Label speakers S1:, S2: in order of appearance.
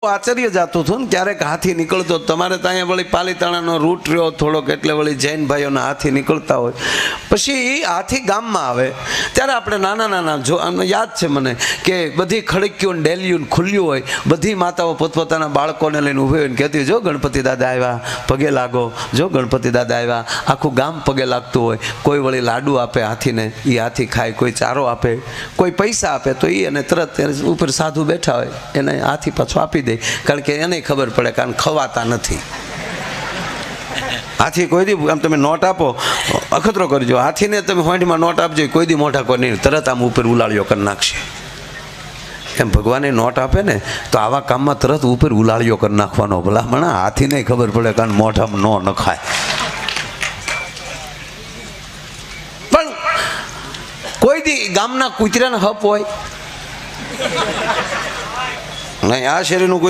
S1: આચાર્ય જાતું હતું ને ક્યારેક હાથી નીકળતો. તમારે ત્યાં વળી પાલીતાણાનો રૂટ રહ્યો થોડોક, એટલે વળી જૈન ભાઈઓના હાથી નીકળતા હોય. પછી હાથી ગામમાં આવે ત્યારે આપણે નાના નાના જો યાદ છે મને કે બધી ખડક્યું ડેલિયું ખુલ્યું હોય, બધી માતાઓ પોતપોતાના બાળકોને લઈને ઊભી હોય ને કહેતી જો ગણપતિ દાદા આવ્યા, પગે લાગો, જો ગણપતિ દાદા આવ્યા. આખું ગામ પગે લાગતું હોય. કોઈ વળી લાડુ આપે હાથીને, એ હાથી ખાય, કોઈ ચારો આપે, કોઈ પૈસા આપે, તો એ અને તરત ઉપર સાધુ બેઠા હોય એને હાથી પાછો આપી દે, કારણ કે એને ખબર પડે કારણ ખવાતા નથી. હાથી કોઈ દી આમ તમે નોટ આપો, અખતરો કરજો, હાથીને તમે હોંઠમાં નોટ આપજો, કોઈ દી મોઢા કોઈ નહીં, તરત આમ ઉપર ઉલાળ્યો કરી નાખશે. એમ ભગવાને નોટ આપે ને તો આવા કામમાં તરત ઉપર ઉલાળ્યો કરી નાખવાનો. ભલામણા હાથીને ખબર પડે કારણ મોઢામાં ન નખાય. પણ કોઈ દી ગામના કૂતરાને હપ હોય નહીં, આ શેરીનું કોઈ